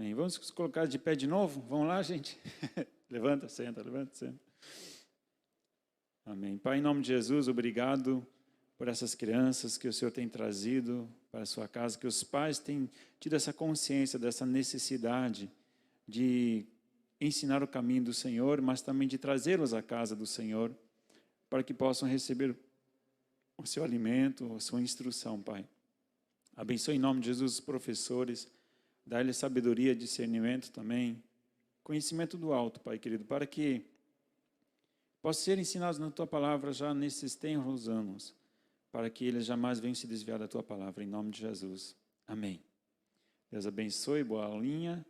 Amém. Vamos colocar de pé de novo? Vamos lá, gente? Levanta, senta, levanta, senta. Amém. Pai, em nome de Jesus, obrigado por essas crianças que o Senhor tem trazido para a sua casa, que os pais têm tido essa consciência dessa necessidade de ensinar o caminho do Senhor, mas também de trazê-los à casa do Senhor, para que possam receber o seu alimento, a sua instrução, Pai. Abençoe em nome de Jesus os professores, dá-lhes sabedoria, discernimento também, conhecimento do alto, Pai querido, para que possam ser ensinados na Tua Palavra já nesses tenros anos, para que eles jamais venham se desviar da Tua Palavra, em nome de Jesus. Amém. Deus abençoe, boa aulinha.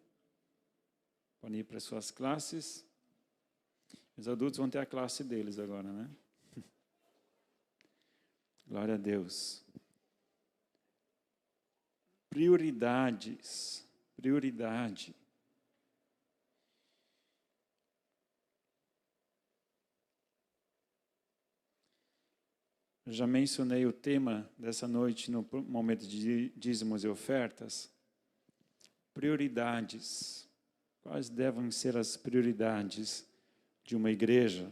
Podem ir para as suas classes. Os adultos vão ter a classe deles agora, né? Glória a Deus. Prioridades. Prioridade. Eu já mencionei o tema dessa noite no momento de dízimos e ofertas. Prioridades. Quais devem ser as prioridades de uma igreja?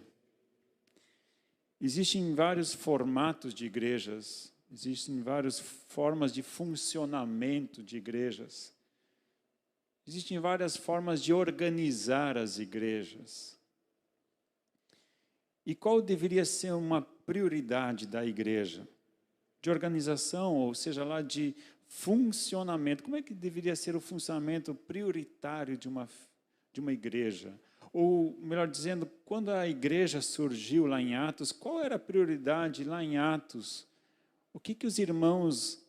Existem vários formatos de igrejas, existem várias formas de funcionamento de igrejas, existem várias formas de organizar as igrejas. E qual deveria ser uma prioridade da igreja? De organização, ou seja lá, de funcionamento. Como é que deveria ser o funcionamento prioritário de uma igreja? Ou, melhor dizendo, quando a igreja surgiu lá em Atos, qual era a prioridade lá em Atos? O que os irmãos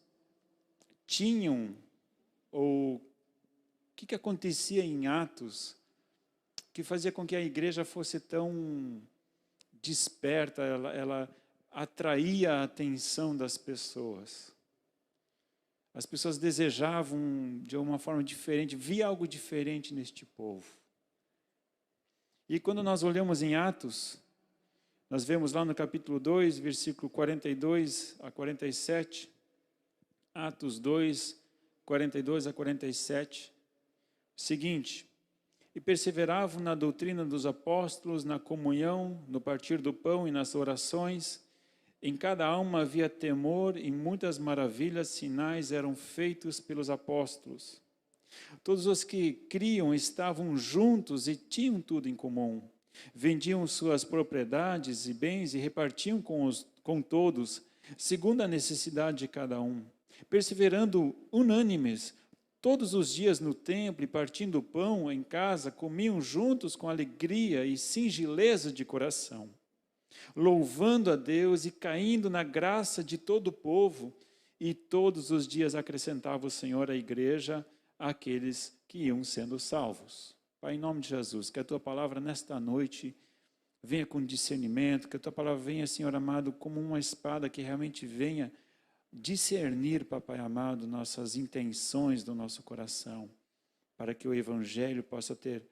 tinham, ou o que acontecia em Atos, que fazia com que a igreja fosse tão desperta, ela atraía a atenção das pessoas. As pessoas desejavam de uma forma diferente, via algo diferente neste povo. E quando nós olhamos em Atos, nós vemos lá no capítulo 2, versículo 42 a 47, Atos 2, 42 a 47, o seguinte: e perseveravam na doutrina dos apóstolos, na comunhão, no partir do pão e nas orações. Em cada alma havia temor e muitas maravilhas, sinais eram feitos pelos apóstolos. Todos os que criam estavam juntos e tinham tudo em comum. Vendiam suas propriedades e bens e repartiam com todos, segundo a necessidade de cada um. Perseverando unânimes, todos os dias no templo e partindo o pão em casa, comiam juntos com alegria e singeleza de coração, louvando a Deus e caindo na graça de todo o povo, e todos os dias acrescentava o Senhor à igreja aqueles que iam sendo salvos. Pai, em nome de Jesus, que a Tua palavra nesta noite venha com discernimento, que a Tua palavra venha, Senhor amado, como uma espada que realmente venha discernir, Papai amado, nossas intenções do nosso coração, para que o Evangelho possa ter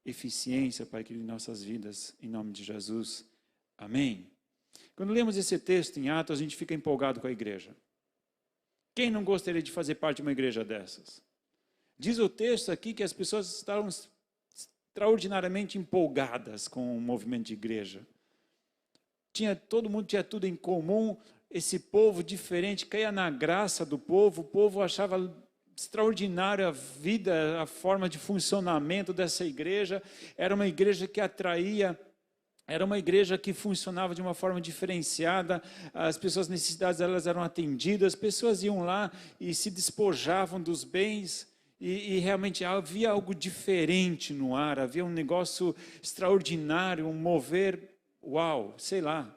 eficiência, Pai, em nossas vidas, em nome de Jesus. Amém. Quando lemos esse texto em Atos, a gente fica empolgado com a igreja. Quem não gostaria de fazer parte de uma igreja dessas? Diz o texto aqui que as pessoas estavam extraordinariamente empolgadas com o movimento de igreja. Todo mundo tinha tudo em comum, esse povo diferente, caía na graça do povo, o povo achava extraordinária a vida, a forma de funcionamento dessa igreja. Era uma igreja que atraía, era uma igreja que funcionava de uma forma diferenciada, as pessoas necessitadas elas eram atendidas, as pessoas iam lá e se despojavam dos bens, e realmente havia algo diferente no ar, havia um negócio extraordinário, um mover, uau, sei lá.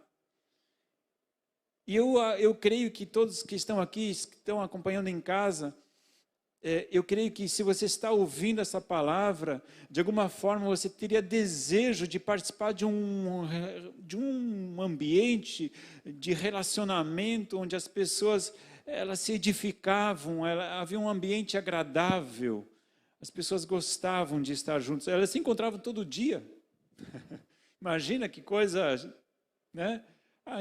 E eu creio que todos que estão aqui, que estão acompanhando em casa, eu creio que se você está ouvindo essa palavra, de alguma forma você teria desejo de participar de um ambiente de relacionamento onde as pessoas elas se edificavam, havia um ambiente agradável, as pessoas gostavam de estar juntas, elas se encontravam todo dia. Imagina que coisa, né?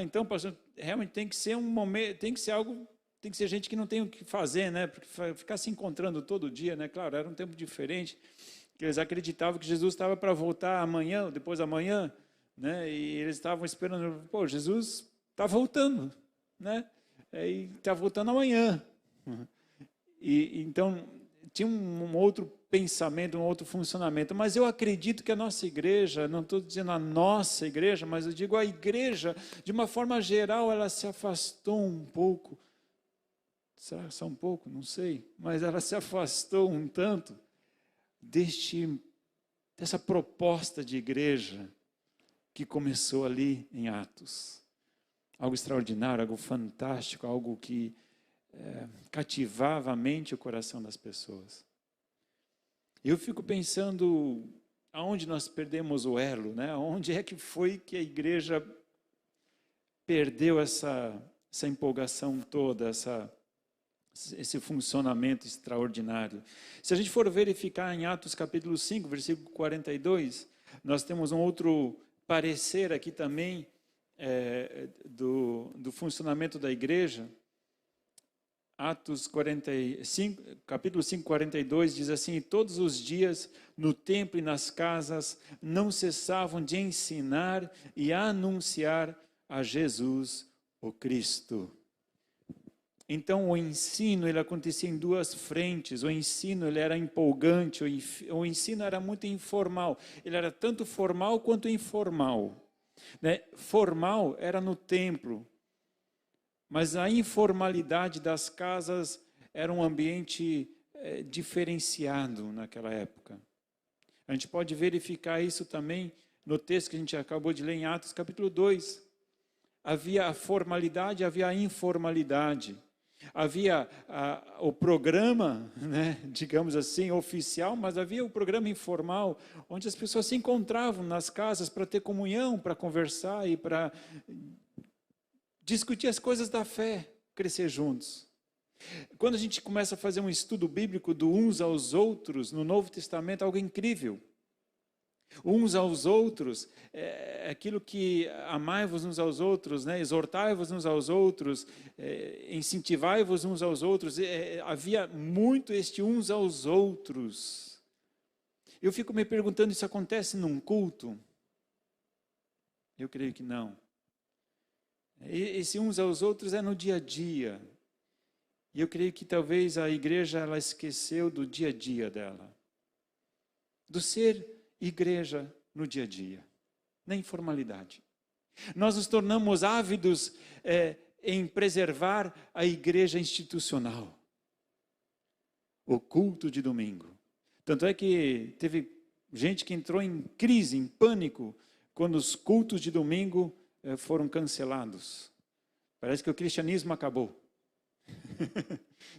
Então, pastor, realmente tem que ser um momento, tem que ser algo tem que ser gente que não tem o que fazer, né? Porque ficar se encontrando todo dia, né? Claro, era um tempo diferente, que eles acreditavam que Jesus estava para voltar amanhã, depois da manhã, né? E eles estavam esperando, pô, Jesus está voltando, né? E está voltando amanhã. E então tinha um outro pensamento, um outro funcionamento. Mas eu acredito que a nossa igreja, não estou dizendo a nossa igreja, mas eu digo a igreja, de uma forma geral, ela se afastou um pouco. Será só um pouco? Não sei. Mas ela se afastou um tanto dessa proposta de igreja que começou ali em Atos. Algo extraordinário, algo fantástico, algo que cativava a mente e o coração das pessoas. Eu fico pensando aonde nós perdemos o elo, né? Onde é que foi que a igreja perdeu essa empolgação toda, esse funcionamento extraordinário. Se a gente for verificar em Atos capítulo 5, versículo 42, nós temos um outro parecer aqui também do funcionamento da igreja. Atos 45, capítulo 5, 42, diz assim: todos os dias, no templo e nas casas, não cessavam de ensinar e anunciar a Jesus, o Cristo. Então, o ensino, ele acontecia em duas frentes. O ensino, ele era empolgante, o ensino era muito informal. Ele era tanto formal quanto informal. Né? Formal era no templo, mas a informalidade das casas era um ambiente diferenciado naquela época. A gente pode verificar isso também no texto que a gente acabou de ler em Atos capítulo 2. Havia a formalidade, havia a informalidade. Havia o programa, né, digamos assim, oficial, mas havia o programa informal, onde as pessoas se encontravam nas casas para ter comunhão, para conversar e para discutir as coisas da fé, crescer juntos. Quando a gente começa a fazer um estudo bíblico do uns aos outros, no Novo Testamento, é algo incrível. Uns aos outros, é aquilo que amai-vos uns aos outros, né? Exortai-vos uns aos outros, incentivai-vos uns aos outros. Havia muito este uns aos outros. Eu fico me perguntando, isso acontece num culto? Eu creio que não. Esse uns aos outros é no dia a dia. E eu creio que talvez a igreja ela esqueceu do dia a dia dela. Do ser igreja no dia a dia, na informalidade. Nós nos tornamos ávidos em preservar a igreja institucional. O culto de domingo. Tanto é que teve gente que entrou em crise, em pânico, quando os cultos de domingo foram cancelados. Parece que o cristianismo acabou.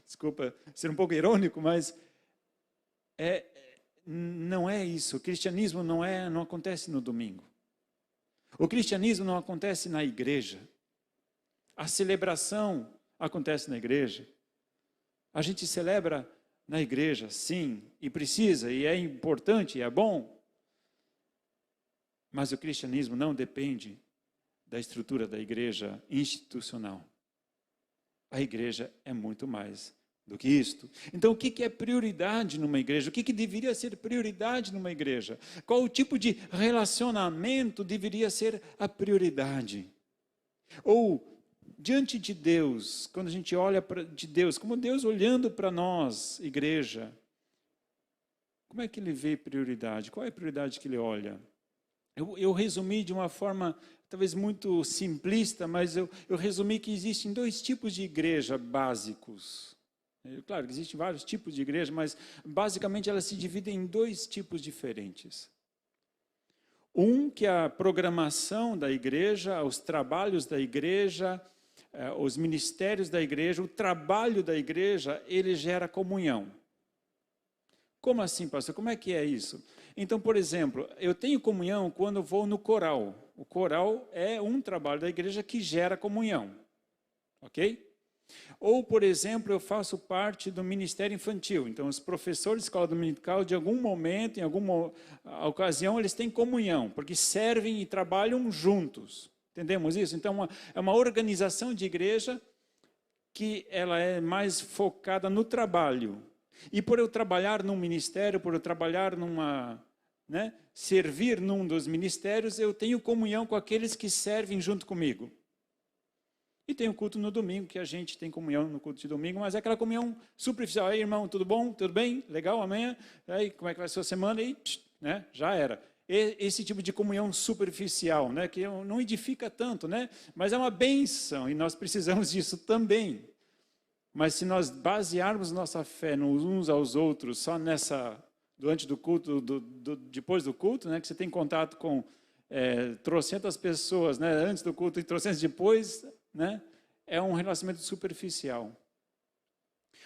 Desculpa ser um pouco irônico, mas não é isso. O cristianismo não acontece no domingo. O cristianismo não acontece na igreja. A celebração acontece na igreja. A gente celebra na igreja, sim, e precisa, e é importante, e é bom. Mas o cristianismo não depende da estrutura da igreja institucional. A igreja é muito mais do que isto. Então, o que é prioridade numa igreja? O que deveria ser prioridade numa igreja? Qual o tipo de relacionamento deveria ser a prioridade? Ou, diante de Deus, quando a gente olha para Deus, como Deus olhando para nós, igreja, como é que ele vê prioridade? Qual é a prioridade que ele olha? Eu resumi de uma forma talvez muito simplista, mas eu resumi que existem dois tipos de igreja básicos. Claro que existem vários tipos de igreja, mas basicamente elas se dividem em dois tipos diferentes. Um que é a programação da igreja, os trabalhos da igreja, os ministérios da igreja, o trabalho da igreja, ele gera comunhão. Como assim, pastor? Como é que é isso? Então, por exemplo, eu tenho comunhão quando eu vou no coral. O coral é um trabalho da igreja que gera comunhão. Ok? Ou, por exemplo, eu faço parte do ministério infantil. Então, os professores de escola dominical, de algum momento, em alguma ocasião, eles têm comunhão, porque servem e trabalham juntos. Entendemos isso? Então, é uma organização de igreja que ela é mais focada no trabalho. E por eu trabalhar num ministério, por eu trabalhar servir num dos ministérios, eu tenho comunhão com aqueles que servem junto comigo. E tem o culto no domingo, que a gente tem comunhão no culto de domingo, mas é aquela comunhão superficial. Aí, irmão, tudo bom? Tudo bem? Legal amanhã? Aí, como é que vai a sua semana? E já era. Esse tipo de comunhão superficial, que não edifica tanto, mas é uma bênção e nós precisamos disso também. Mas se nós basearmos nossa fé uns aos outros, só durante do culto, depois do culto, que você tem contato com trocentas pessoas, antes do culto e trocentas depois, é um relacionamento superficial.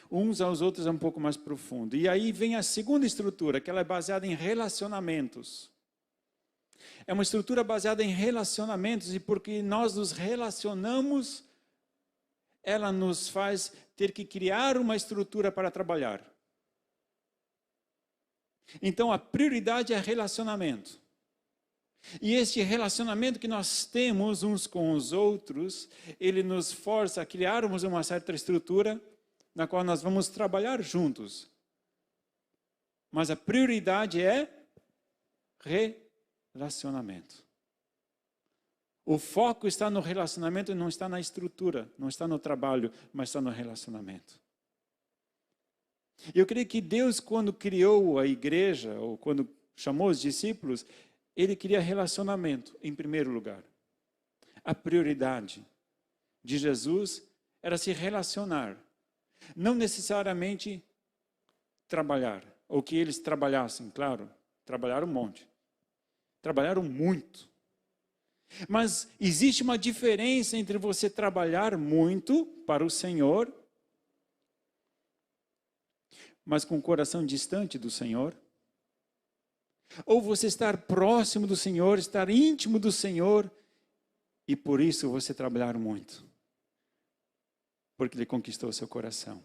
Uns aos outros é um pouco mais profundo. E aí vem a segunda estrutura, que ela é baseada em relacionamentos. É uma estrutura baseada em relacionamentos, e porque nós nos relacionamos, ela nos faz ter que criar uma estrutura para trabalhar. Então, a prioridade é relacionamento. E este relacionamento que nós temos uns com os outros, ele nos força a criarmos uma certa estrutura na qual nós vamos trabalhar juntos. Mas a prioridade é relacionamento. O foco está no relacionamento e não está na estrutura, não está no trabalho, mas está no relacionamento. Eu creio que Deus, quando criou a igreja, ou quando chamou os discípulos, Ele queria relacionamento em primeiro lugar. A prioridade de Jesus era se relacionar, não necessariamente trabalhar, ou que eles trabalhassem, claro, trabalharam um monte, trabalharam muito. Mas existe uma diferença entre você trabalhar muito para o Senhor, mas com o coração distante do Senhor, ou você estar próximo do Senhor, estar íntimo do Senhor, e por isso você trabalhar muito, porque Ele conquistou o seu coração.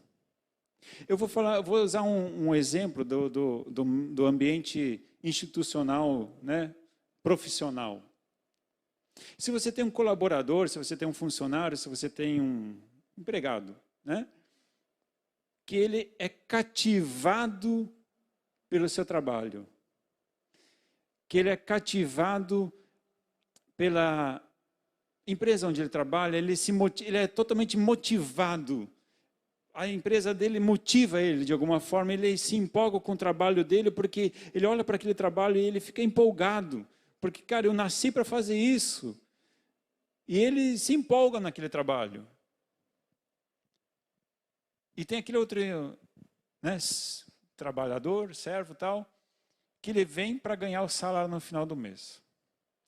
Eu vou usar um exemplo do ambiente institucional, profissional. Se você tem um colaborador, se você tem um funcionário, se você tem um empregado, que ele é cativado pelo seu trabalho, que ele é cativado pela empresa onde ele trabalha, ele é totalmente motivado. A empresa dele motiva ele de alguma forma, ele se empolga com o trabalho dele, porque ele olha para aquele trabalho e ele fica empolgado. Porque, cara, eu nasci para fazer isso. E ele se empolga naquele trabalho. E tem aquele outro trabalhador, servo e tal, que ele vem para ganhar o salário no final do mês.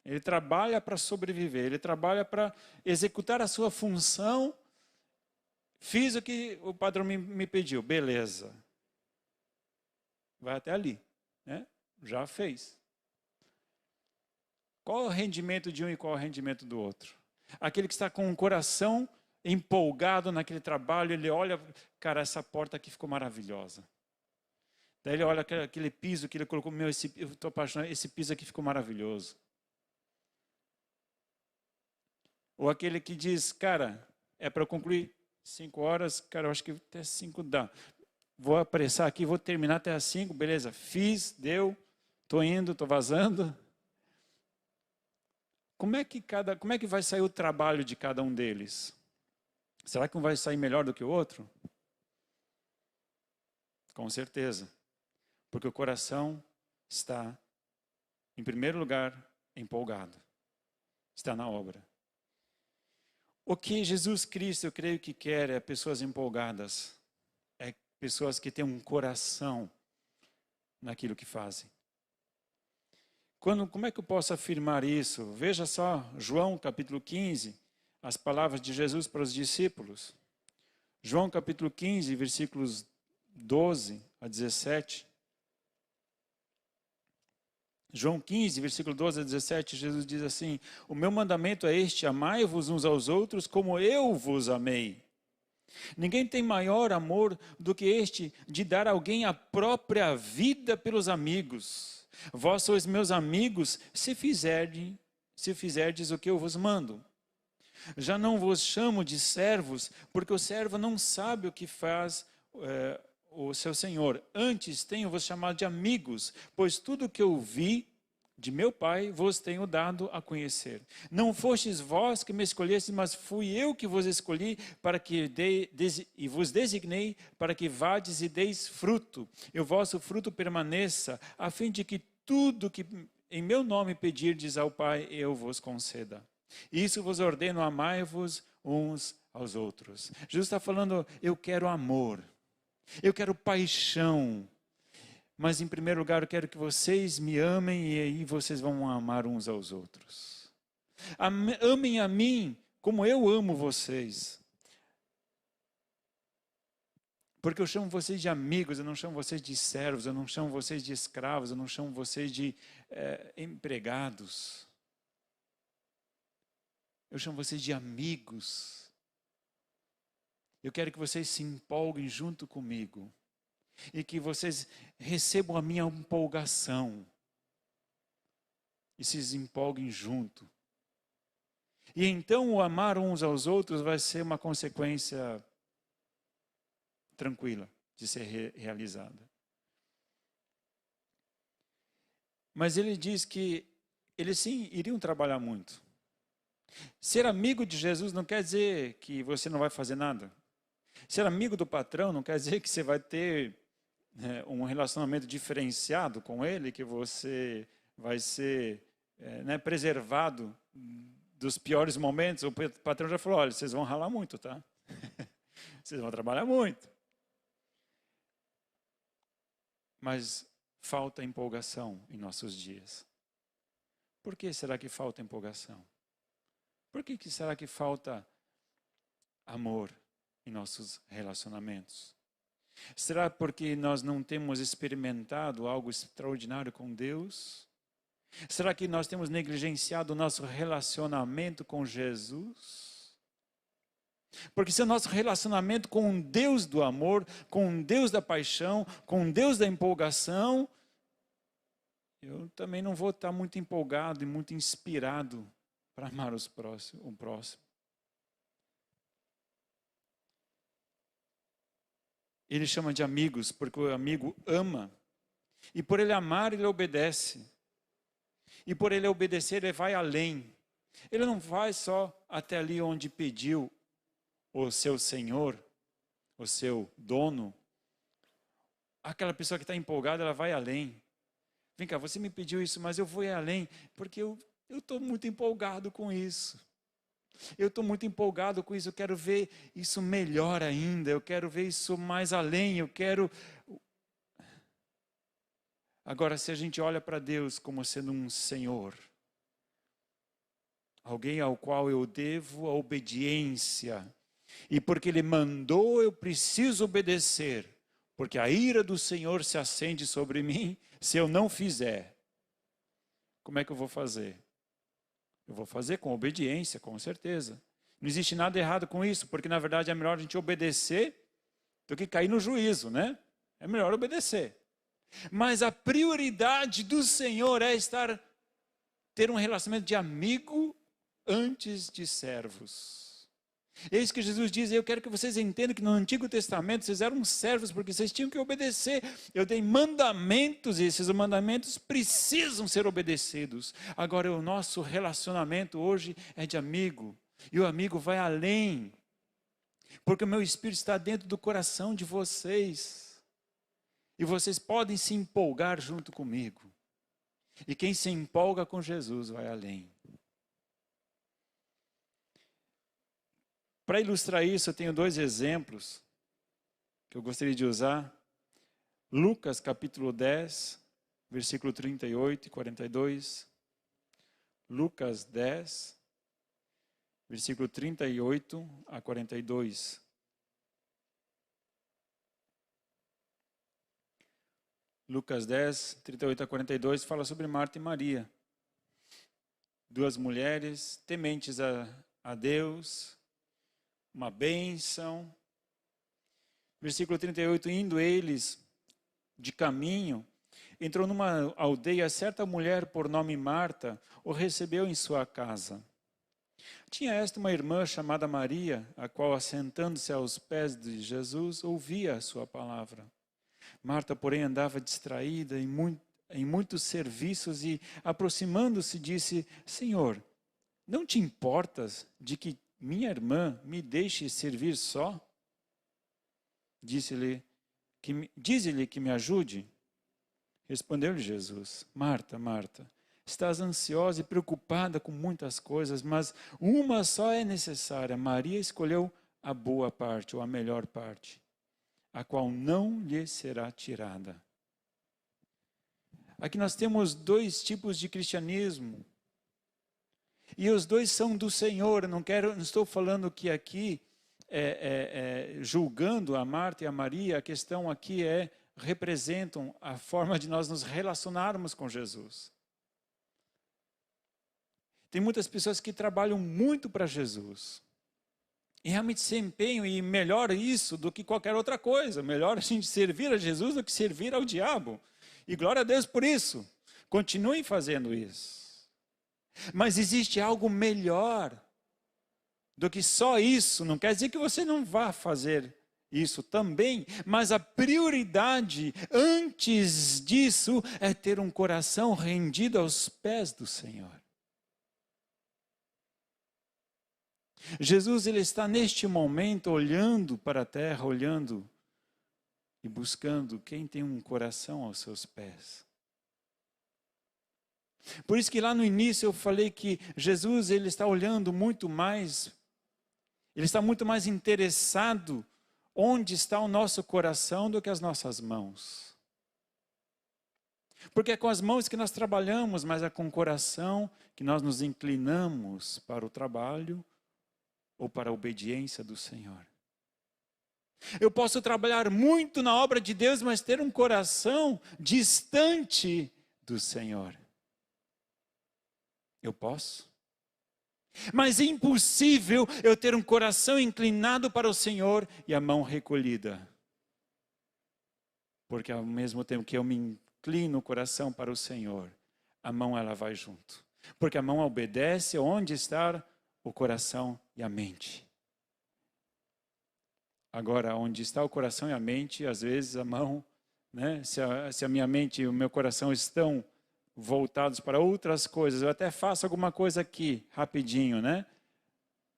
Ele trabalha para sobreviver, ele trabalha para executar a sua função. Fiz o que o patrão me pediu, beleza. Vai até ali, já fez. Qual é o rendimento de um e qual é o rendimento do outro? Aquele que está com o coração empolgado naquele trabalho, ele olha, cara, essa porta aqui ficou maravilhosa. Daí ele olha aquele piso que ele colocou, eu estou apaixonado, esse piso aqui ficou maravilhoso. Ou aquele que diz, cara, é para eu concluir 5 horas, cara, eu acho que até 5 dá. Vou apressar aqui, vou terminar até as 5, beleza, fiz, deu, estou indo, estou vazando. Como é que vai sair o trabalho de cada um deles? Será que um vai sair melhor do que o outro? Com certeza. Porque o coração está, em primeiro lugar, empolgado. Está na obra. O que Jesus Cristo, eu creio que quer é pessoas empolgadas. É pessoas que têm um coração naquilo que fazem. Como é que eu posso afirmar isso? Veja só, João capítulo 15, as palavras de Jesus para os discípulos. João capítulo 15, versículos 12 a 17. João 15, versículo 12 a 17, Jesus diz assim: o meu mandamento é este, amai-vos uns aos outros como eu vos amei. Ninguém tem maior amor do que este, de dar a alguém a própria vida pelos amigos. Vós sois meus amigos, se fizerdes o que eu vos mando. Já não vos chamo de servos, porque o servo não sabe o que faz o seu senhor. Antes tenho-vos chamado de amigos, pois tudo que eu vi de meu Pai vos tenho dado a conhecer. Não fostes vós que me escolhestes, mas fui eu que vos escolhi para que e vos designei para que vades e deis fruto, e o vosso fruto permaneça, a fim de que tudo que em meu nome pedirdes ao Pai, eu vos conceda. Isso vos ordeno, amai-vos uns aos outros. Jesus está falando, eu quero amor, eu quero paixão, mas em primeiro lugar eu quero que vocês me amem e aí vocês vão amar uns aos outros. Amem a mim como eu amo vocês. Porque eu chamo vocês de amigos, eu não chamo vocês de servos, eu não chamo vocês de escravos, eu não chamo vocês de empregados. Eu chamo vocês de amigos. Eu quero que vocês se empolguem junto comigo. E que vocês recebam a minha empolgação. E se empolguem junto. E então o amar uns aos outros vai ser uma consequência tranquila de ser realizada. Mas ele diz que eles sim iriam trabalhar muito. Ser amigo de Jesus não quer dizer que você não vai fazer nada. Ser amigo do patrão não quer dizer que você vai ter um relacionamento diferenciado com ele, que você vai ser preservado dos piores momentos. O patrão já falou, olha, vocês vão ralar muito, tá? Vocês vão trabalhar muito. Mas falta empolgação em nossos dias. Por que será que falta empolgação? Por que será que falta amor em nossos relacionamentos? Será porque nós não temos experimentado algo extraordinário com Deus? Será que nós temos negligenciado o nosso relacionamento com Jesus? Porque se o nosso relacionamento com o Deus do amor, com o Deus da paixão, com o Deus da empolgação, eu também não vou estar muito empolgado e muito inspirado para amar o próximo. Ele chama de amigos, porque o amigo ama. E por ele amar, ele obedece. E por ele obedecer, ele vai além. Ele não vai só até ali onde pediu o seu senhor, o seu dono. Aquela pessoa que está empolgada, ela vai além. Vem cá, você me pediu isso, mas eu vou além, porque eu estou muito empolgado com isso. Eu estou muito empolgado com isso, eu quero ver isso melhor ainda, eu quero ver isso mais além, eu quero... Agora, se a gente olha para Deus como sendo um Senhor, alguém ao qual eu devo a obediência, e porque Ele mandou, eu preciso obedecer, porque a ira do Senhor se acende sobre mim, se eu não fizer. Como é que eu vou fazer? Eu vou fazer com obediência, com certeza. Não existe nada errado com isso, porque na verdade é melhor a gente obedecer do que cair no juízo, né? É melhor obedecer. Mas a prioridade do Senhor é ter um relacionamento de amigo antes de servos. Eis que Jesus diz, eu quero que vocês entendam que no Antigo Testamento vocês eram servos porque vocês tinham que obedecer. Eu dei mandamentos e esses mandamentos precisam ser obedecidos. Agora o nosso relacionamento hoje é de amigo. E o amigo vai além. Porque o meu Espírito está dentro do coração de vocês. E vocês podem se empolgar junto comigo. E quem se empolga com Jesus vai além. Para ilustrar isso, eu tenho 2 exemplos que eu gostaria de usar. Lucas capítulo 10, versículo 38 e 42. Lucas 10, versículo 38 a 42. Lucas 10, 38 a 42 fala sobre Marta e Maria. 2 mulheres tementes a Deus, uma bênção. Versículo 38, indo eles de caminho, entrou numa aldeia, certa mulher por nome Marta, o recebeu em sua casa. Tinha esta uma irmã chamada Maria, a qual, assentando-se aos pés de Jesus, ouvia a sua palavra. Marta, porém, andava distraída em muitos serviços e, aproximando-se, disse: Senhor, não te importas de que minha irmã me deixe servir só? Dize-lhe que me ajude. Respondeu-lhe Jesus: Marta, Marta, estás ansiosa e preocupada com muitas coisas, mas uma só é necessária. Maria escolheu a boa parte, ou a melhor parte, a qual não lhe será tirada. Aqui nós temos dois tipos de cristianismo. E os dois são do Senhor. Não estou falando que aqui, julgando a Marta e a Maria, a questão aqui representam a forma de nós nos relacionarmos com Jesus. Tem muitas pessoas que trabalham muito para Jesus. E realmente se empenham, e melhor isso do que qualquer outra coisa. Melhor a gente servir a Jesus do que servir ao diabo. E glória a Deus por isso. Continuem fazendo isso. Mas existe algo melhor do que só isso. Não quer dizer que você não vá fazer isso também, mas a prioridade antes disso é ter um coração rendido aos pés do Senhor. Jesus, ele está neste momento olhando para a terra, olhando e buscando quem tem um coração aos seus pés. Por isso que lá no início eu falei que Jesus, ele está olhando muito mais, ele está muito mais interessado onde está o nosso coração do que as nossas mãos. Porque é com as mãos que nós trabalhamos, mas é com o coração que nós nos inclinamos para o trabalho ou para a obediência do Senhor. Eu posso trabalhar muito na obra de Deus, mas ter um coração distante do Senhor. Eu posso. Mas é impossível eu ter um coração inclinado para o Senhor e a mão recolhida. Porque ao mesmo tempo que eu me inclino o coração para o Senhor, a mão ela vai junto. Porque a mão obedece onde está o coração e a mente. Agora, onde está o coração e a mente, às vezes a mão, né? Se a minha mente e o meu coração estão voltados para outras coisas, eu até faço alguma coisa aqui, rapidinho, né?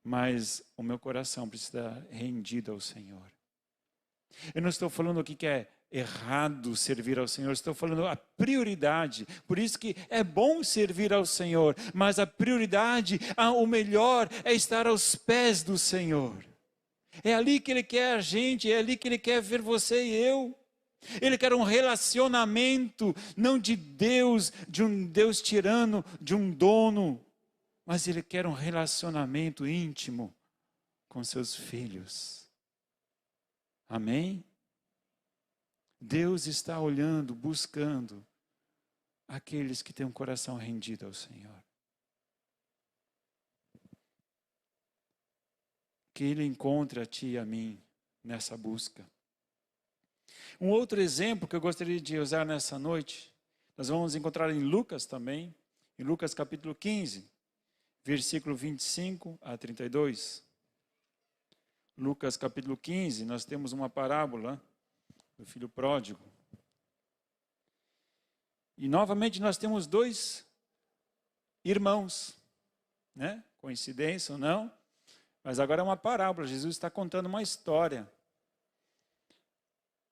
Mas o meu coração precisa estar rendido ao Senhor. Eu não estou falando aqui que é errado servir ao Senhor, estou falando a prioridade. Por isso que é bom servir ao Senhor, mas a prioridade, o melhor é estar aos pés do Senhor. É ali que Ele quer a gente, é ali que Ele quer ver você e eu. Ele quer um relacionamento, não de Deus, de um Deus tirano, de um dono, mas Ele quer um relacionamento íntimo com seus filhos. Amém? Deus está olhando, buscando aqueles que têm um coração rendido ao Senhor. Que Ele encontre a ti e a mim nessa busca. Um outro exemplo que eu gostaria de usar nessa noite, nós vamos encontrar em Lucas também, em Lucas capítulo 15, versículo 25 a 32. Lucas capítulo 15, nós temos uma parábola do filho pródigo. E novamente nós temos dois irmãos, né? Coincidência ou não? Mas agora é uma parábola, Jesus está contando uma história.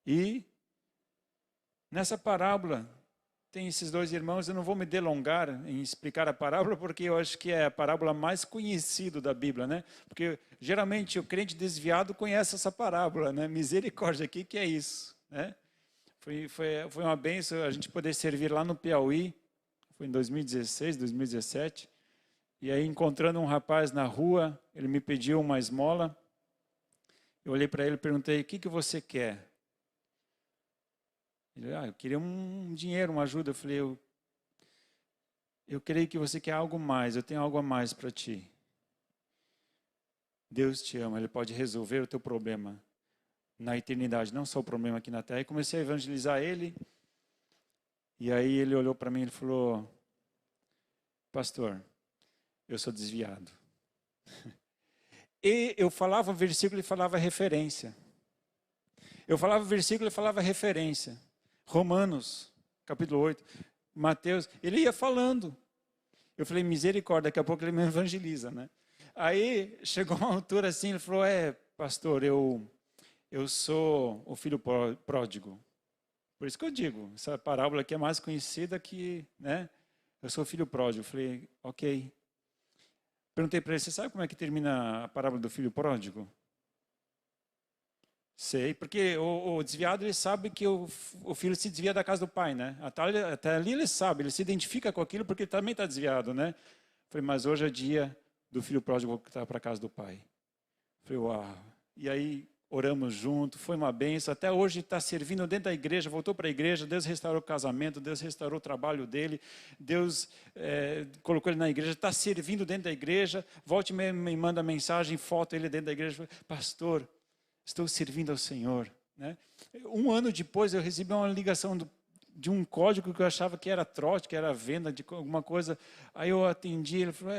E nessa parábola tem esses dois irmãos. Eu não vou me delongar em explicar a parábola, porque eu acho que é a parábola mais conhecida da Bíblia, né? Porque geralmente o crente desviado conhece essa parábola, né? Misericórdia aqui, que é isso, né? Foi uma bênção a gente poder servir lá no Piauí, foi em 2016, 2017, e aí encontrando um rapaz na rua, ele me pediu uma esmola, eu olhei para ele e perguntei: o que você quer? Ele, eu queria um dinheiro, uma ajuda. Eu falei, eu creio que você quer algo mais, eu tenho algo a mais para ti. Deus te ama, Ele pode resolver o teu problema na eternidade, não só o problema aqui na terra. E comecei a evangelizar ele, e aí ele olhou para mim e falou: pastor, eu sou desviado. E eu falava versículo e falava referência. Eu falava versículo e falava referência. Romanos, capítulo 8, Mateus, ele ia falando. Eu falei, misericórdia, daqui a pouco ele me evangeliza, né? Aí chegou uma altura assim, ele falou, pastor, eu sou o filho pródigo. Por isso que eu digo, essa parábola aqui é mais conhecida que, né? Eu sou o filho pródigo. Eu falei, ok. Perguntei para ele, você sabe como é que termina a parábola do filho pródigo? Sei, porque o desviado ele sabe que o filho se desvia da casa do pai, né? Até ali ele sabe, ele se identifica com aquilo porque ele também está desviado, né? Falei, mas hoje é dia do filho pródigo que está para a casa do pai. Falei, uau. E aí oramos junto, foi uma benção. Até hoje está servindo dentro da igreja, voltou para a igreja, Deus restaurou o casamento, Deus restaurou o trabalho dele, Deus colocou ele na igreja, está servindo dentro da igreja. Volte e me manda mensagem, foto ele dentro da igreja. Pastor, estou servindo ao Senhor. Né? Um ano depois eu recebi uma ligação de um código que eu achava que era trote, que era venda de alguma coisa. Aí eu atendi, ele falou,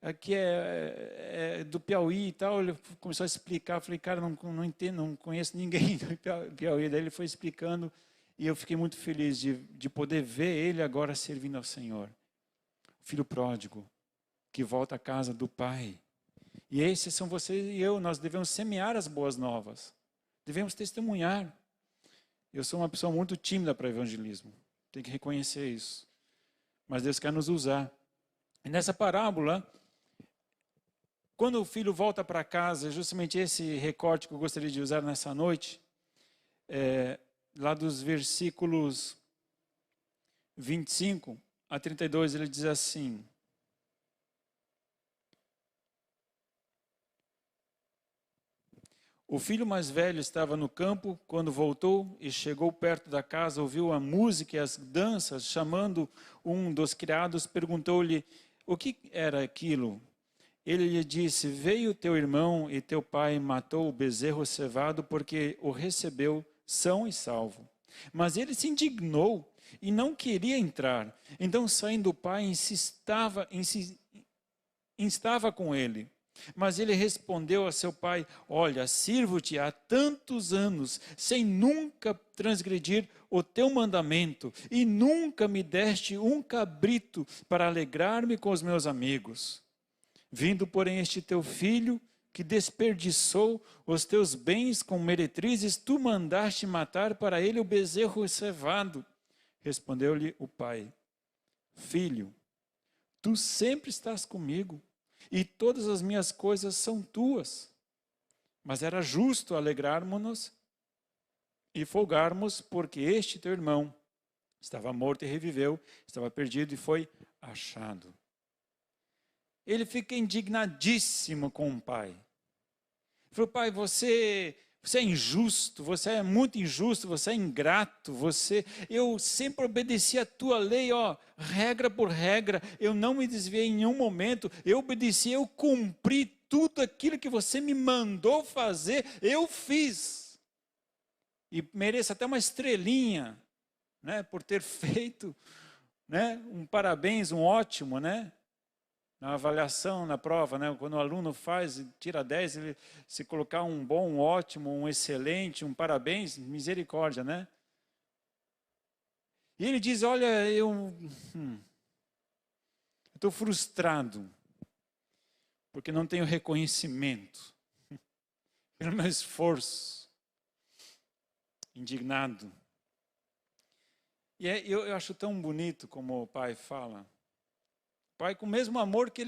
aqui é do Piauí e tal. Ele começou a explicar, eu falei, cara, não entendo, não conheço ninguém do Piauí. Daí ele foi explicando e eu fiquei muito feliz de poder ver ele agora servindo ao Senhor. O filho pródigo que volta à casa do pai. E esses são você e eu, nós devemos semear as boas novas. Devemos testemunhar. Eu sou uma pessoa muito tímida para evangelismo. Tem que reconhecer isso. Mas Deus quer nos usar. E nessa parábola, quando o filho volta para casa, justamente esse recorte que eu gostaria de usar nessa noite, lá dos versículos 25 a 32, ele diz assim: o filho mais velho estava no campo quando voltou e chegou perto da casa, ouviu a música e as danças, chamando um dos criados, perguntou-lhe o que era aquilo. Ele lhe disse, veio teu irmão e teu pai matou o bezerro cevado porque o recebeu são e salvo. Mas ele se indignou e não queria entrar. Então saindo o pai instava com ele. Mas ele respondeu a seu pai, olha, sirvo-te há tantos anos, sem nunca transgredir o teu mandamento, e nunca me deste um cabrito para alegrar-me com os meus amigos. Vindo, porém, este teu filho, que desperdiçou os teus bens com meretrizes, tu mandaste matar para ele o bezerro cevado. Respondeu-lhe o pai, filho, tu sempre estás comigo, e todas as minhas coisas são tuas. Mas era justo alegrarmos-nos e folgarmos, porque este teu irmão estava morto e reviveu, estava perdido e foi achado. Ele fica indignadíssimo com o pai. Ele falou, pai, você é injusto, você é muito injusto, você é ingrato, eu sempre obedeci a tua lei, regra por regra, eu não me desviei em nenhum momento, eu obedeci, eu cumpri tudo aquilo que você me mandou fazer, eu fiz. E mereço até uma estrelinha, né, por ter feito, né, um parabéns, um ótimo, né? Na avaliação, na prova, né? Quando o aluno faz e tira 10, ele, se colocar um bom, um ótimo, um excelente, um parabéns, misericórdia, né? E ele diz, olha, eu estou frustrado, porque não tenho reconhecimento pelo meu esforço, indignado. E eu acho tão bonito como o pai fala. Pai, com o mesmo amor que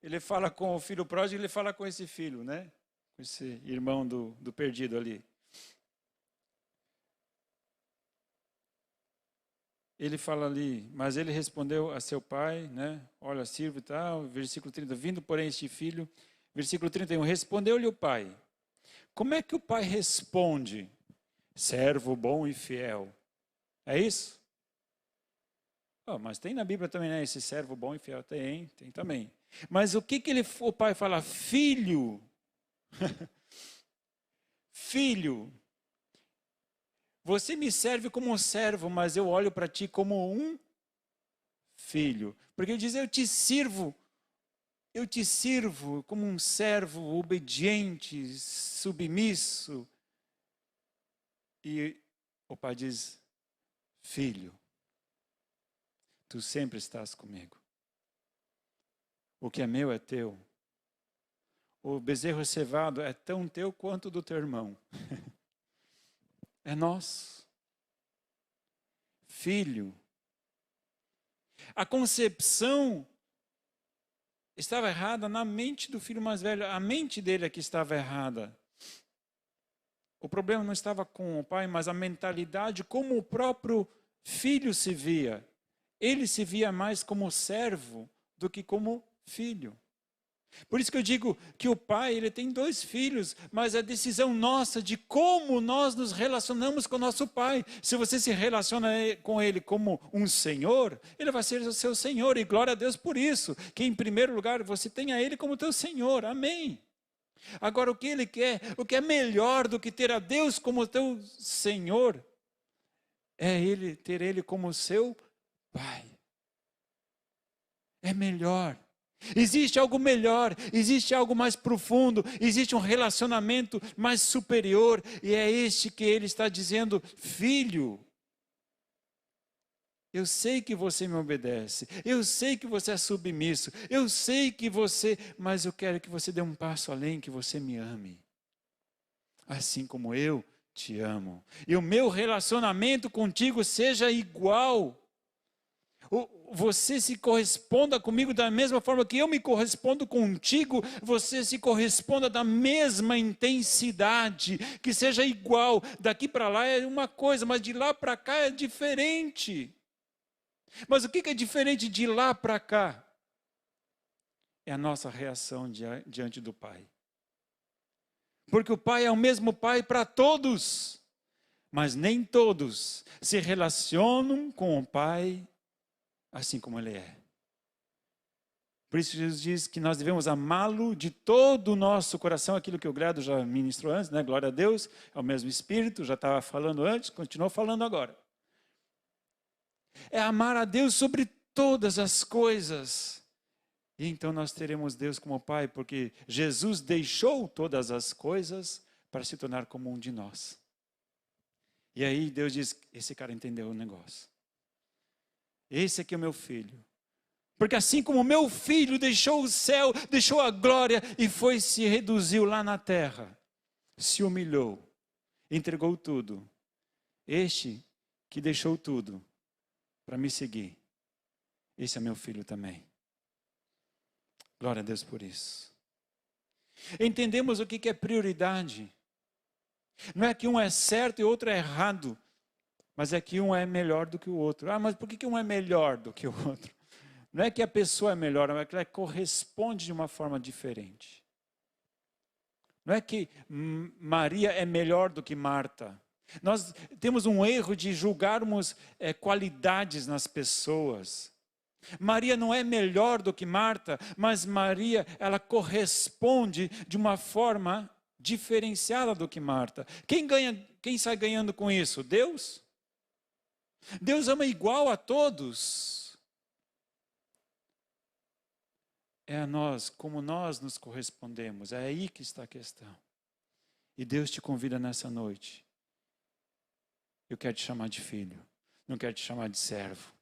ele fala com o filho pródigo, ele fala com esse filho, né? Com esse irmão do perdido ali. Ele fala ali, mas ele respondeu a seu pai, né? Olha, sirvo e tal, versículo 30, vindo porém este filho, versículo 31, respondeu-lhe o pai. Como é que o pai responde? Servo bom e fiel. É isso? Mas tem na Bíblia também, né? Esse servo bom e fiel. Tem também. Mas o que o pai fala? Filho. Filho. Você me serve como um servo, mas eu olho para ti como um filho. Porque ele diz, eu te sirvo eu te sirvo como um servo obediente, submisso. E o pai diz, filho, tu sempre estás comigo. O que é meu é teu. O bezerro cevado é tão teu quanto do teu irmão. É nosso. Filho. A concepção estava errada na mente do filho mais velho. A mente dele é que estava errada. O problema não estava com o pai, mas a mentalidade como o próprio filho se via. Ele se via mais como servo do que como filho. Por isso que eu digo que o pai, ele tem 2 filhos, mas a decisão nossa de como nós nos relacionamos com o nosso pai. Se você se relaciona com ele como um senhor, ele vai ser o seu senhor, e glória a Deus por isso, que em primeiro lugar você tenha ele como teu senhor, amém. Agora o que ele quer, o que é melhor do que ter a Deus como teu senhor, é ter ele como seu pai. É melhor. Existe algo melhor, existe algo mais profundo, existe um relacionamento mais superior, e é este que ele está dizendo, filho, eu sei que você me obedece, eu sei que você é submisso, eu sei que você, mas eu quero que você dê um passo além, que você me ame, assim como eu te amo, e o meu relacionamento contigo seja igual. Você se corresponda comigo da mesma forma que eu me correspondo contigo, você se corresponda da mesma intensidade, que seja igual. Daqui para lá é uma coisa, mas de lá para cá é diferente. Mas o que é diferente de lá para cá? É a nossa reação diante do Pai. Porque o Pai é o mesmo Pai para todos, mas nem todos se relacionam com o Pai assim como Ele é. Por isso Jesus diz que nós devemos amá-lo de todo o nosso coração, aquilo que o Grado já ministrou antes, né? Glória a Deus, é o mesmo Espírito, já estava falando antes, continuou falando agora. É amar a Deus sobre todas as coisas. E então nós teremos Deus como Pai, porque Jesus deixou todas as coisas para se tornar como um de nós. E aí Deus diz, esse cara entendeu o negócio. Esse aqui é o meu filho. Porque assim como o meu filho deixou o céu, deixou a glória e se reduziu lá na terra, se humilhou, entregou tudo. Este que deixou tudo para me seguir, esse é meu filho também. Glória a Deus por isso. Entendemos o que é prioridade. Não é que um é certo e outro é errado. Mas é que um é melhor do que o outro. Ah, mas por que um é melhor do que o outro? Não é que a pessoa é melhor, mas é que ela corresponde de uma forma diferente. Não é que Maria é melhor do que Marta. Nós temos um erro de julgarmos qualidades nas pessoas. Maria não é melhor do que Marta, mas Maria, ela corresponde de uma forma diferenciada do que Marta. Quem sai ganhando com isso? Deus? Deus ama igual a todos. É a nós, como nós nos correspondemos. É aí que está a questão. E Deus te convida nessa noite. Eu quero te chamar de filho. Não quero te chamar de servo.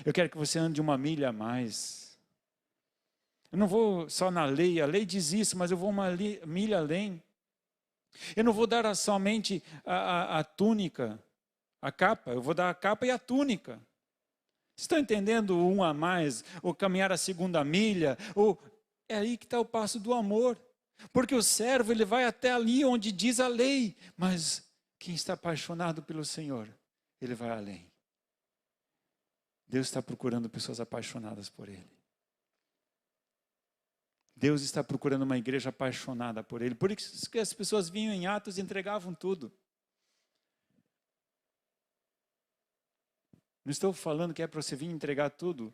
Eu quero que você ande uma milha a mais. Eu não vou só na lei. A lei diz isso, mas eu vou uma milha além. Eu não vou dar somente a túnica, a capa, eu vou dar a capa e a túnica. Vocês estão entendendo o um a mais, ou caminhar a segunda milha, é aí que está o passo do amor. Porque o servo, ele vai até ali onde diz a lei, mas quem está apaixonado pelo Senhor, ele vai além. Deus está procurando pessoas apaixonadas por Ele. Deus está procurando uma igreja apaixonada por Ele. Por isso que as pessoas vinham em Atos e entregavam tudo. Não estou falando que é para você vir entregar tudo.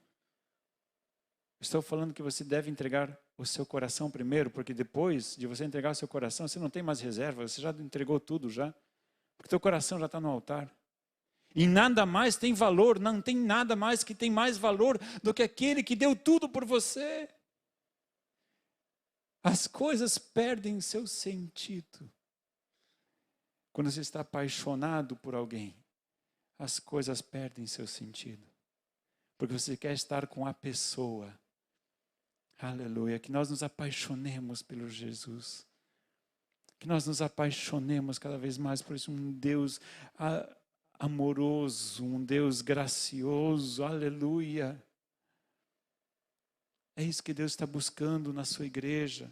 Estou falando que você deve entregar o seu coração primeiro, porque depois de você entregar o seu coração, você não tem mais reserva, você já entregou tudo já. Porque o teu coração já está no altar. E nada mais tem valor, não tem nada mais que tem mais valor do que aquele que deu tudo por você. As coisas perdem seu sentido. Quando você está apaixonado por alguém, as coisas perdem seu sentido. Porque você quer estar com a pessoa. Aleluia. Que nós nos apaixonemos pelo Jesus. Que nós nos apaixonemos cada vez mais por isso. Um Deus amoroso, um Deus gracioso. Aleluia. É isso que Deus está buscando na sua igreja.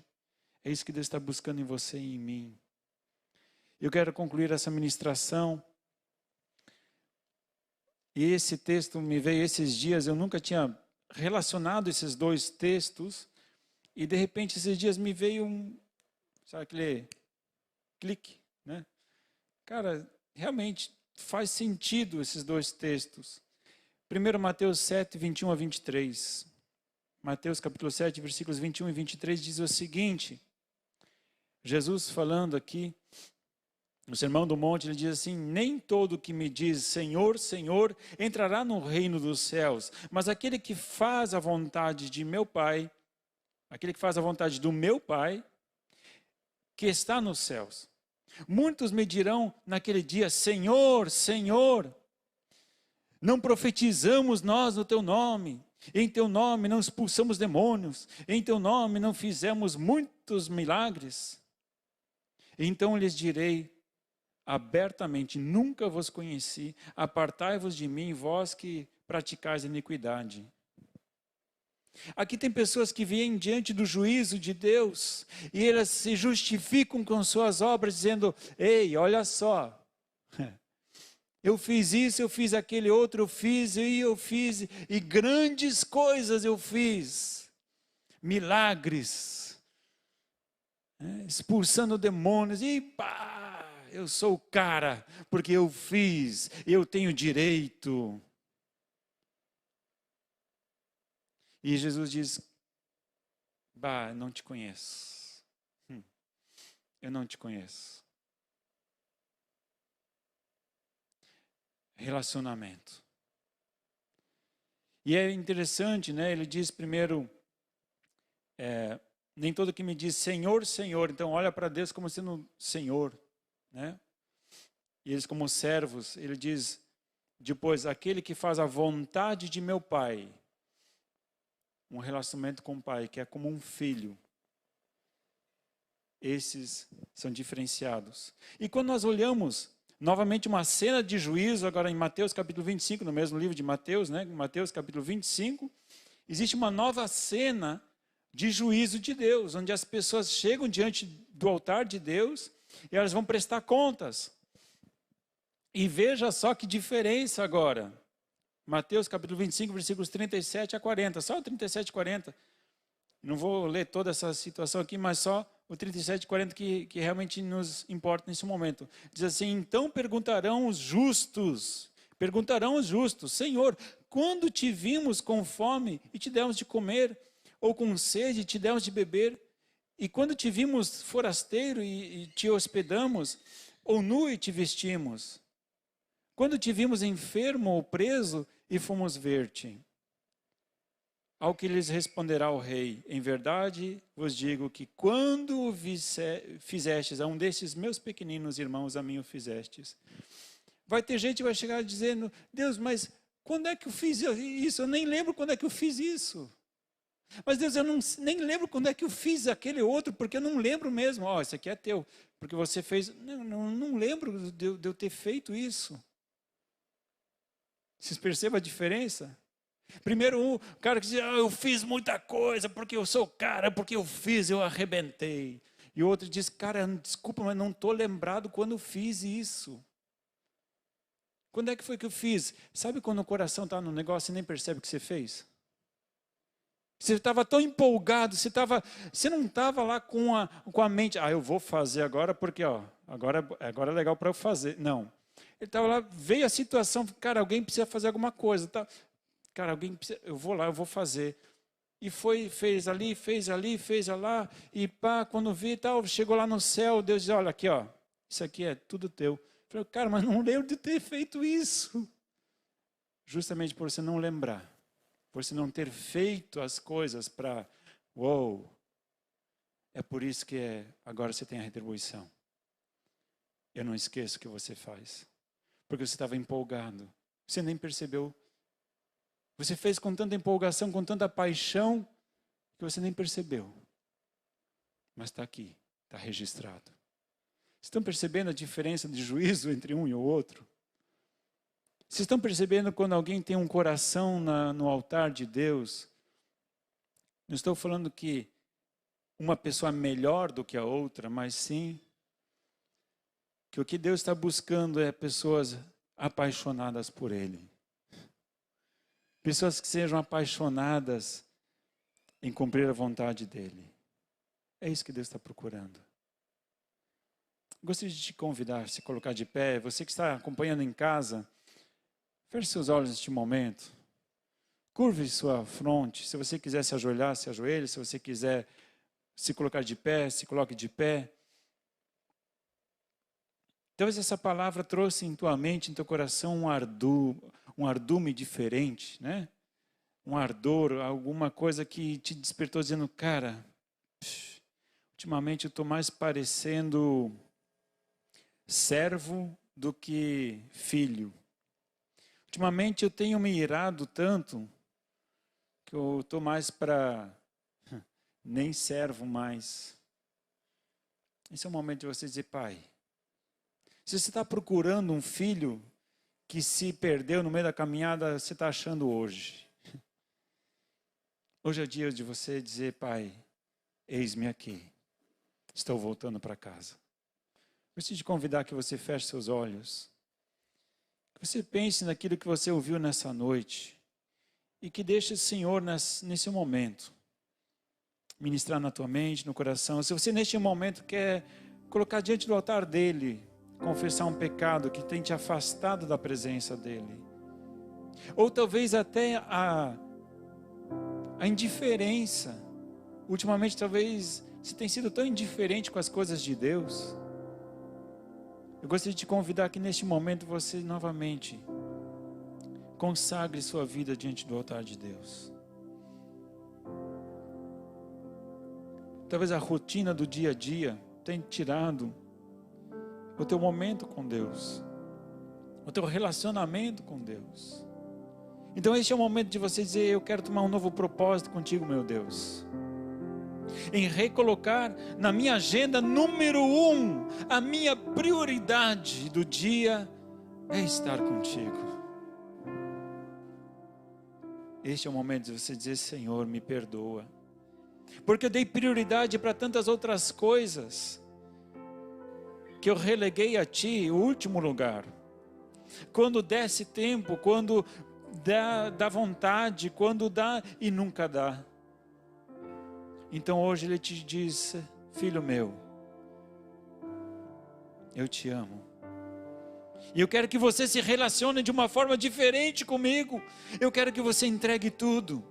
É isso que Deus está buscando em você e em mim. Eu quero concluir essa ministração. E esse texto me veio esses dias, eu nunca tinha relacionado esses dois textos. E de repente esses dias me veio sabe aquele clique, né? Cara, realmente faz sentido esses dois textos. 1 Mateus 7, 21 a 23. Mateus capítulo 7, versículos 21 e 23 diz o seguinte. Jesus falando aqui, no Sermão do Monte, ele diz assim: nem todo que me diz Senhor, Senhor, entrará no reino dos céus, mas aquele que faz a vontade de meu Pai, aquele que faz a vontade do meu Pai, que está nos céus. Muitos me dirão naquele dia: Senhor, Senhor, não profetizamos nós no teu nome, em teu nome não expulsamos demônios, em teu nome não fizemos muitos milagres? Então lhes direi abertamente: nunca vos conheci, apartai-vos de mim, vós que praticais iniquidade. Aqui tem pessoas que vêm diante do juízo de Deus e elas se justificam com suas obras dizendo: ei, olha só, eu fiz isso, eu fiz aquele outro, eu fiz, e grandes coisas eu fiz, milagres, expulsando demônios, e pá, eu sou o cara, porque eu fiz, eu tenho direito. E Jesus diz: bah, não te conheço. Eu não te conheço. Relacionamento. E é interessante, né? Ele diz primeiro, nem todo que me diz Senhor, Senhor. Então olha para Deus como sendo Senhor, né? E eles como servos. Ele diz depois: aquele que faz a vontade de meu Pai. Um relacionamento com o Pai que é como um filho. Esses são diferenciados. E quando nós olhamos novamente uma cena de juízo, agora em Mateus capítulo 25, no mesmo livro de Mateus, né? Mateus capítulo 25, existe uma nova cena de juízo de Deus, onde as pessoas chegam diante do altar de Deus e elas vão prestar contas. E veja só que diferença agora. Mateus capítulo 25, versículos 37 a 40, só o 37 e 40. Não vou ler toda essa situação aqui, mas só o 37 e 40 que realmente nos importa nesse momento. Diz assim: então perguntarão os justos, Senhor, quando te vimos com fome e te demos de comer, ou com sede e te demos de beber? E quando te vimos forasteiro e te hospedamos, ou nu e te vestimos? Quando te vimos enfermo ou preso e fomos ver-te? Ao que lhes responderá o rei: em verdade vos digo que quando fizestes a um destes meus pequeninos irmãos, a mim o fizestes. Vai ter gente que vai chegar dizendo: Deus, mas quando é que eu fiz isso? Eu nem lembro quando é que eu fiz isso. Mas Deus, eu nem lembro quando é que eu fiz aquele outro, porque eu não lembro mesmo. Ó, esse aqui é teu, porque você fez. Não lembro de eu ter feito isso. Vocês percebem a diferença? Primeiro o cara que diz: eu fiz muita coisa, porque eu sou o cara, porque eu fiz, eu arrebentei. E o outro diz: cara, desculpa, mas não estou lembrado quando eu fiz isso. Quando é que foi que eu fiz? Sabe quando o coração está no negócio e nem percebe o que você fez? Você estava tão empolgado, você não estava lá com a mente: eu vou fazer agora porque agora é legal para eu fazer. Não. Ele estava lá, veio a situação, cara, alguém precisa fazer alguma coisa. Tá? Cara, alguém precisa, eu vou lá, eu vou fazer. E fez ali, fez lá, e pá, quando vi e tal, chegou lá no céu, Deus diz: olha aqui, isso aqui é tudo teu. Eu falei: cara, mas não lembro de ter feito isso. Justamente por você não lembrar, por você não ter feito as coisas para, É por isso que agora você tem a retribuição. Eu não esqueço o que você faz. Porque você estava empolgado. Você nem percebeu. Você fez com tanta empolgação, com tanta paixão, que você nem percebeu. Mas está aqui, está registrado. Estão percebendo a diferença de juízo entre um e o outro? Vocês estão percebendo quando alguém tem um coração no altar de Deus? Não estou falando que uma pessoa é melhor do que a outra, mas sim que o que Deus está buscando é pessoas apaixonadas por Ele. Pessoas que sejam apaixonadas em cumprir a vontade dEle. É isso que Deus está procurando. Gostaria de te convidar a se colocar de pé. Você que está acompanhando em casa, feche seus olhos neste momento. Curve sua fronte. Se você quiser se ajoelhar, se ajoelhe. Se você quiser se colocar de pé, se coloque de pé. Talvez essa palavra trouxe em tua mente, em teu coração, um ardume diferente, né? Um ardor, alguma coisa que te despertou dizendo, cara, ultimamente eu estou mais parecendo servo do que filho. Ultimamente eu tenho me irado tanto que eu estou mais para nem servo mais. Esse é o momento de você dizer, pai, se você está procurando um filho que se perdeu no meio da caminhada, você está achando hoje. Hoje é o dia de você dizer, pai, eis-me aqui. Estou voltando para casa. Preciso te convidar que você feche seus olhos. Que você pense naquilo que você ouviu nessa noite. E que deixe o Senhor nesse momento ministrar na tua mente, no coração. Se você neste momento quer colocar diante do altar dele, confessar um pecado que tem te afastado da presença dele. Ou talvez até a indiferença. Ultimamente talvez você tenha sido tão indiferente com as coisas de Deus. Eu gostaria de te convidar que neste momento você novamente consagre sua vida diante do altar de Deus. Talvez a rotina do dia a dia tenha tirado o teu momento com Deus, o teu relacionamento com Deus. Então este é o momento de você dizer, eu quero tomar um novo propósito contigo, meu Deus. Em recolocar na minha agenda número 1, a minha prioridade do dia é estar contigo. Este é o momento de você dizer, Senhor, me perdoa. Porque eu dei prioridade para tantas outras coisas, que eu releguei a Ti o último lugar. Quando desse tempo, quando dá vontade, quando dá e nunca dá. Então hoje Ele te diz, filho meu, eu te amo. E eu quero que você se relacione de uma forma diferente comigo. Eu quero que você entregue tudo.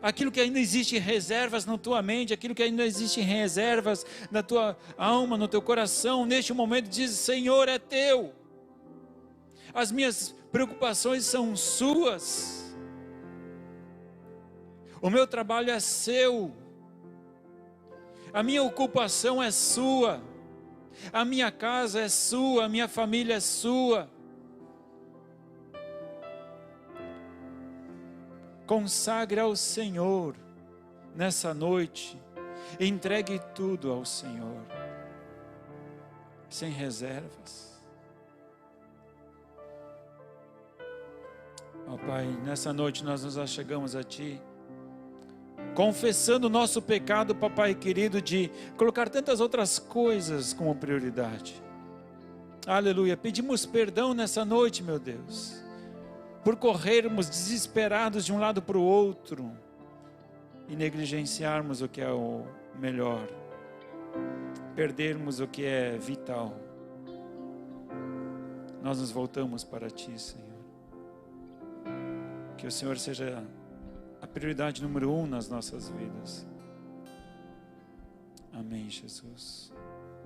Aquilo que ainda existe em reservas na tua mente, aquilo que ainda existe em reservas na tua alma, no teu coração, neste momento diz, Senhor, é teu. As minhas preocupações são suas. O meu trabalho é seu. A minha ocupação é sua. A minha casa é sua, a minha família é sua. Consagre ao Senhor nessa noite. Entregue tudo ao Senhor. Sem reservas. Ó Pai, nessa noite nós nos achegamos a Ti, confessando o nosso pecado, papai querido, de colocar tantas outras coisas como prioridade. Aleluia, pedimos perdão nessa noite, meu Deus, por corrermos desesperados de um lado para o outro e negligenciarmos o que é o melhor, perdermos o que é vital. Nós nos voltamos para Ti, Senhor. Que o Senhor seja a prioridade número 1 nas nossas vidas. Amém, Jesus.